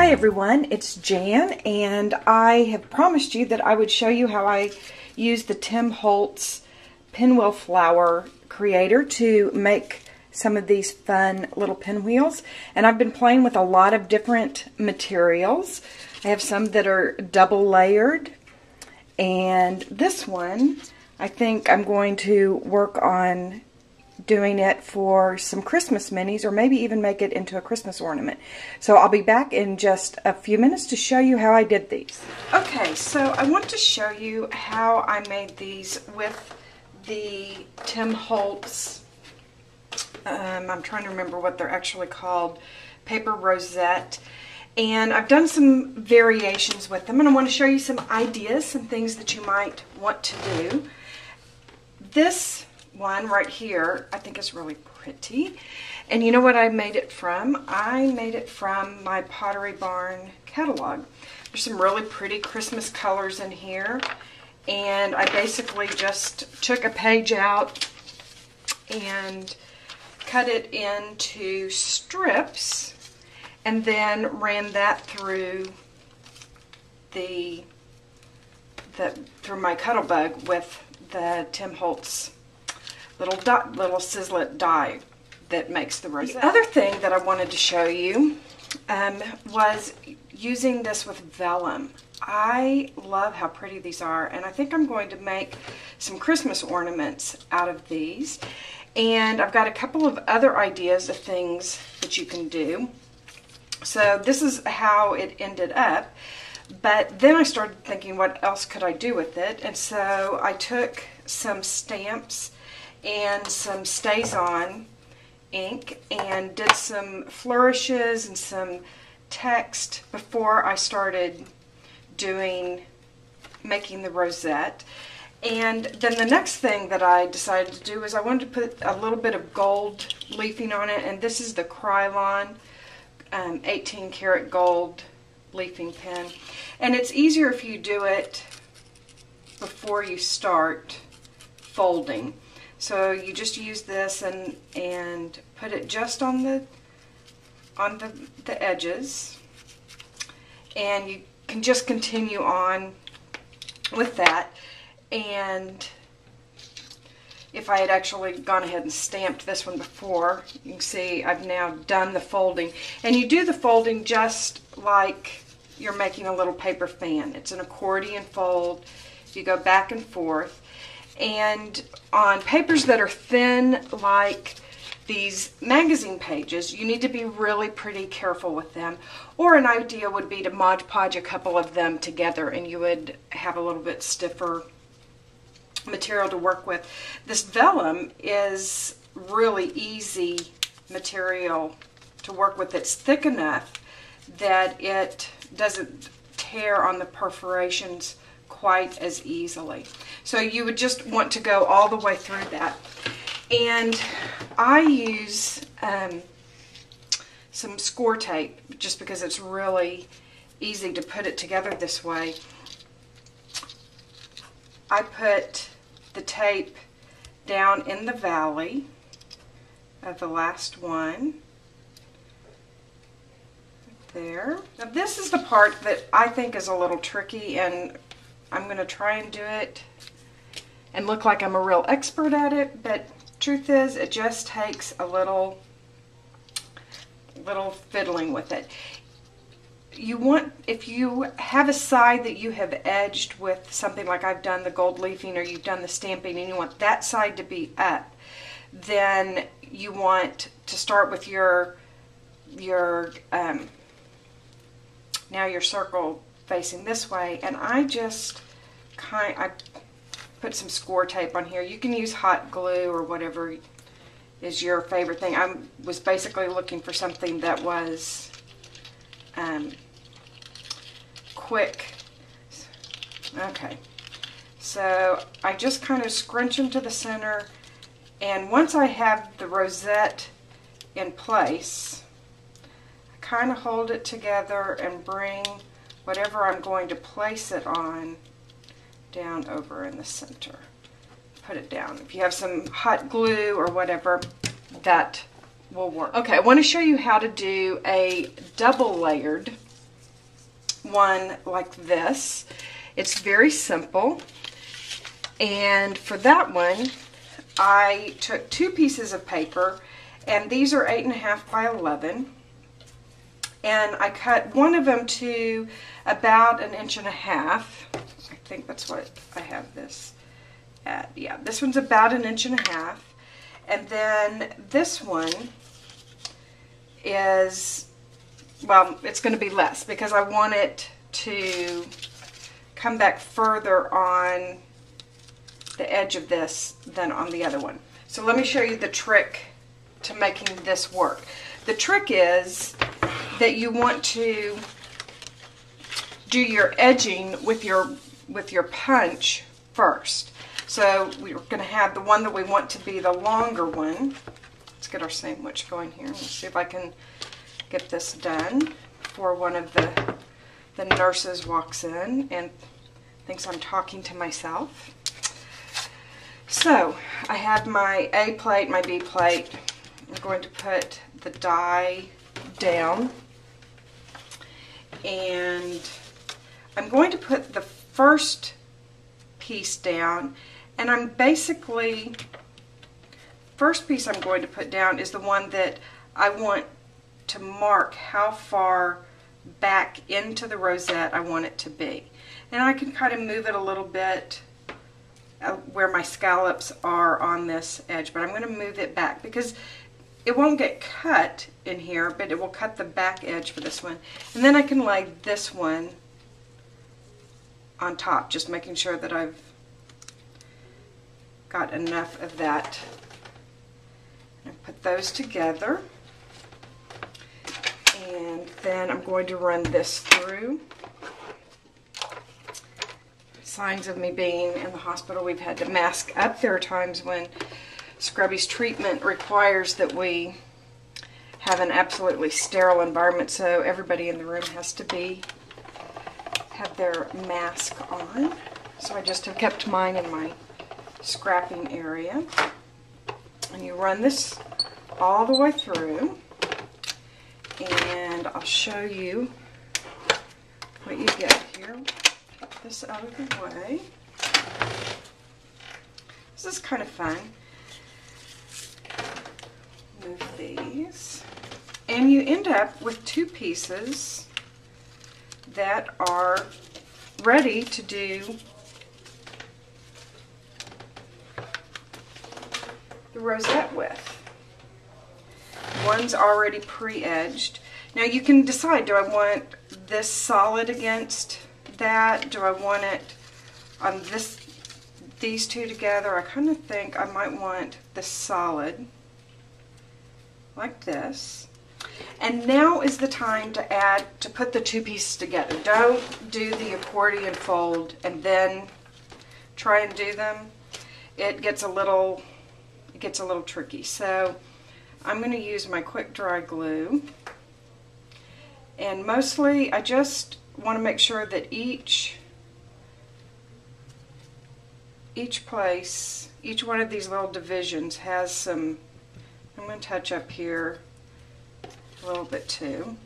Hi everyone, it's Jan, and I have promised you that I would show you how I use the Tim Holtz Pinwheel Flower creator to make some of these fun little pinwheels. And I've been playing with a lot of different materials. I have some that are double layered, and this one I think I'm going to work on doing it for some Christmas minis, or maybe even make it into a Christmas ornament. So I'll be back in just a few minutes to show you how I did these. Okay, so I want to show you how I made these with the Tim Holtz, I'm trying to remember what they're actually called, paper rosette. And I've done some variations with them, and I want to show you some ideas, some things that you might want to do. This one right here I think is really pretty, and you know what I made it from? I made it from my Pottery Barn catalog. There's some really pretty Christmas colors in here, and I basically just took a page out and cut it into strips and then ran that through through my Cuttlebug with the Tim Holtz little sizzlet die that makes the rosette. The other thing that I wanted to show you was using this with vellum. I love how pretty these are, and I think I'm going to make some Christmas ornaments out of these. And I've got a couple of other ideas of things that you can do. So this is how it ended up. But then I started thinking, what else could I do with it? And so I took some stamps and some StazOn ink and did some flourishes and some text before I started making the rosette. And then the next thing that I decided to do is I wanted to put a little bit of gold leafing on it, and this is the Krylon 18 karat gold leafing pen. And it's easier if you do it before you start folding. So you just use this and put it just on the edges, and you can just continue on with that. And if I had actually gone ahead and stamped this one before, you can see I've now done the folding. And you do the folding just like you're making a little paper fan. It's an accordion fold. You go back and forth. And on papers that are thin, like these magazine pages, you need to be really pretty careful with them. Or an idea would be to Mod Podge a couple of them together, and you would have a little bit stiffer material to work with. This vellum is really easy material to work with. It's thick enough that it doesn't tear on the perforations quite as easily. So you would just want to go all the way through that. And I use some score tape just because it's really easy to put it together this way. I put the tape down in the valley of the last one. There. Now this is the part that I think is a little tricky, and I'm going to try and do it and look like I'm a real expert at it, but truth is it just takes a little fiddling with it. You want, if you have a side that you have edged with something like I've done the gold leafing or you've done the stamping, and you want that side to be up, then you want to start with now your circle facing this way, and I put some score tape on here. You can use hot glue or whatever is your favorite thing. I was basically looking for something that was quick. Okay, so I just kind of scrunch them to the center, and once I have the rosette in place, I kind of hold it together and bring whatever I'm going to place it on down over in the center. Put it down. If you have some hot glue or whatever, that will work. Okay, I want to show you how to do a double layered one like this. It's very simple. And for that one, I took 2 pieces of paper, and these are 8.5 by 11. And I cut one of them to about 1.5 inches. I think that's what I have this at. Yeah, this one's about 1.5 inches. And then this one is, well, it's going to be less because I want it to come back further on the edge of this than on the other one. So let me show you the trick to making this work. The trick is that you want to do your edging with your punch first. So we're going to have the one that we want to be the longer one. Let's get our sandwich going here. Let's see if I can get this done before one of the nurses walks in and thinks I'm talking to myself. So I have my A plate, my B plate. I'm going to put the die down, and I'm going to put the first piece down, and I'm basically, first piece I'm going to put down is the one that I want to mark how far back into the rosette I want it to be. And I can kind of move it a little bit where my scallops are on this edge, but I'm going to move it back because it won't get cut in here, but it will cut the back edge for this one. And then I can lay this one on top, just making sure that I've got enough of that. And put those together, and then I'm going to run this through. Signs of me being in the hospital, we've had to mask up. There are times when Scrubby's treatment requires that we have an absolutely sterile environment, so everybody in the room has to have their mask on. So I just have kept mine in my scrapping area. And you run this all the way through, and I'll show you what you get here. Get this out of the way. This is kind of fun. Move these, and you end up with 2 pieces that are ready to do the rosette with. One's already pre-edged. Now you can decide, do I want this solid against that? Do I want it on these 2 together? I kind of think I might want this solid like this. And now is the time to put the 2 pieces together. Don't do the accordion fold and then try and do them. It gets a little tricky. So I'm going to use my quick dry glue, and mostly I just want to make sure that each place, each one of these little divisions has some. I'm going to touch up here a little bit too.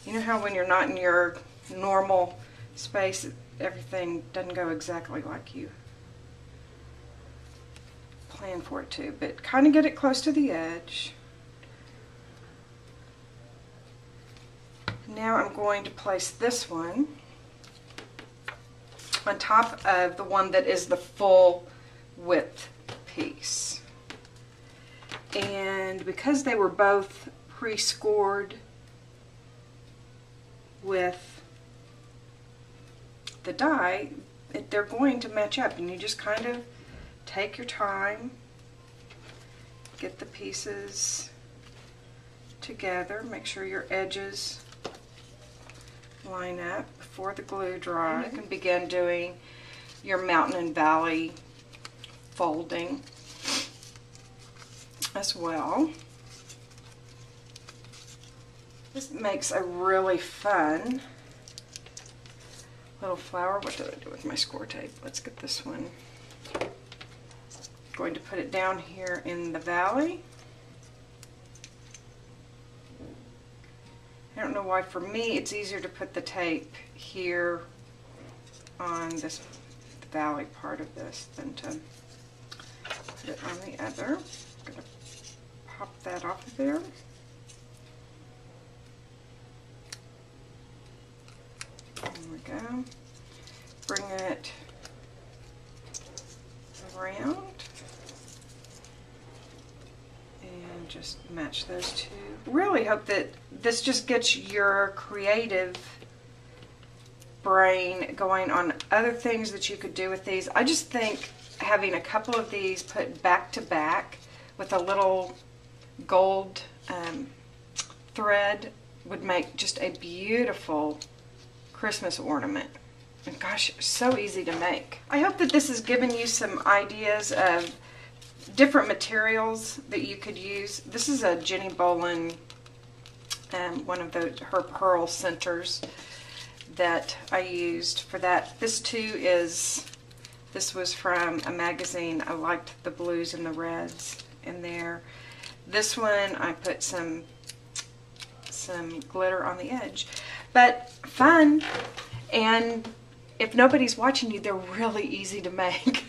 You know how when you're not in your normal space, everything doesn't go exactly like you plan for it to, but kind of get it close to the edge. Now I'm going to place this one on top of the one that is the full width piece. And because they were both pre-scored with the die, they're going to match up, and you just kind of take your time, get the pieces together, make sure your edges line up before the glue dries. You can begin doing your mountain and valley folding as well. This makes a really fun little flower. What did I do with my score tape? Let's get this one. Going to put it down here in the valley. I don't know why, for me it's easier to put the tape here on this valley part of this than to put it on the other. I'm going to pop that off of there. There we go. Bring it around and just match those two. Really hope that this just gets your creative brain going on other things that you could do with these. I just think having a couple of these put back to back with a little gold thread would make just a beautiful Christmas ornament. And gosh, so easy to make. I hope that this has given you some ideas of different materials that you could use. This is a Jenny Bolin, one of her pearl centers that I used for that. This was from a magazine. I liked the blues and the reds in there. This one I put some glitter on the edge. But fun, and if nobody's watching you, they're really easy to make.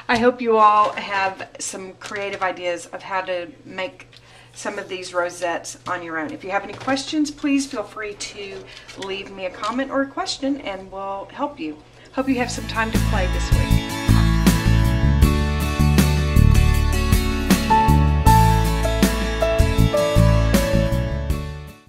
I hope you all have some creative ideas of how to make some of these rosettes on your own. If you have any questions, please feel free to leave me a comment or a question and we'll help you. Hope you have some time to play this week.